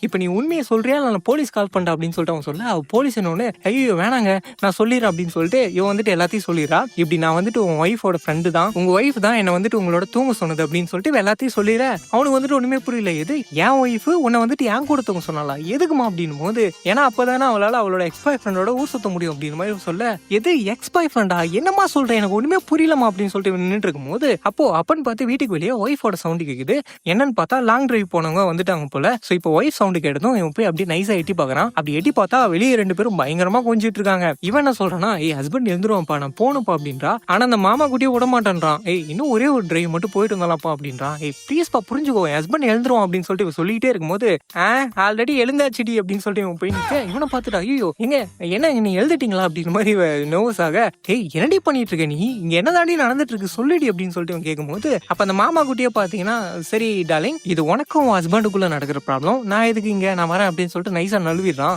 இப்ப நீ உண்மையை சொல்றியா இல்ல நான் போலீஸ் கால் பண்றேன் அப்படின்னு சொல்லிட்டு அவன் சொல்ல, அவ போலீஸ் என்ன ஐயோ வேணாங்க நான் சொல்லிடுறேன் அப்படின்னு சொல்லிட்டு இவன் வந்துட்டு எல்லாத்தையும் சொல்லிடுறா. இப்படி நான் வந்துட்டு உன் ஒய்ஃபோட ஃப்ரெண்டு தான், உங்க ஒய்ஃப் தான் என்ன வந்துட்டு உங்களோட தூங்க சொன்னது அப்படின்னு சொல்லிட்டு எல்லாத்தையும் சொல்லிடுற. அவனுக்கு வந்துட்டு ஒண்ணுமே புரியல. எது என் ஒய்ஃப் உன்னை வந்துட்டு என் கூட தூங்க சொன்னாலா, எதுக்குமா அப்படின்னு போது, ஏன்னா அப்பதானே அவளால அவளோட எக்ஸ் பாய் ஃப்ரெண்டோட ஊர் சுத்த முடியும் அப்படின்னு மாதிரி சொல்ல, எது எக்ஸ் பாய் ஃப்ரெண்டா, என்னமா சொல்றேன் எனக்கு ஒண்ணுமே புரியலமா அப்படின்னு சொல்லிட்டு நின்றுட்டு இருக்கும் போது, அப்போ அப்பன்னு பார்த்து வீட்டுக்கு வெளியே ஒய்ஃபோட சவுண்ட் கேக்குது. என்னன்னு பார்த்தா லாங் டிரைவ் போனவங்க வந்துட்டாங்க போல. சோ இப்போ ஒய்ஃப் சவுண்ட் கேட்டதும் இவன் போய் அப்படியே நைஸா எட்டி பாக்குறான். அப்படி எட்டி பார்த்தா வெளியே 2 பேரும் பயங்கரமா கொஞ்சிட்டு இருக்காங்க. இவன் என்ன சொல்றானா, ஏய் ஹஸ்பண்ட் எழுந்துருவான்ப்பா நான் போகணும்ப்பா அப்படின்றா. ஆனா அந்த மாமா குட்டியே விட மாட்டான்றான். ஏய் இன்னும் ஒரே ஒரு டிரைவ் மட்டும் போயிட்டு வந்தாலாம்ப்பா அப்படின்றான். ஏய் ப்ளீஸ்ப்பா புரிஞ்சுக்கோ, என் ஹஸ்பண்ட் எழுந்துருவான் அப்படின்னு சொல்லிட்டு இவன் சொல்லிட்டே இருக்கும்போது, ஆல்ரெடி எழுந்தாச்சுடி அப்படின்னு சொல்லிட்டு இவன் போய் நிக்க, இவனை பார்த்துட்டு ஐயோ எங்க என்ன நீ எழுதிட்டீங்களா அப்படின்னு மாதிரி நர்வஸ் ஆக, ஏய் என்னடி பண்ணிட்டு இருக்க நீ, இங்க என்னதாண்டி நடந்துட்டு இருக்கு சொல்லிடி அப்படின்னு சொல்லிட்டு இவன் கேட்கும்போது, அப்ப அந்த மாமா குட்டியே பாத்தீங்கன்னா, சரி டார்லிங் இது உனக்கும் ஹஸ்பண்டுக்குள்ள நடக்கிற ப்ராப்ளம், நான் எதுக்கு இங்க நான் வரேன் அப்படின்னு சொல்லிட்டு நைஸா நழுவிடுறான்.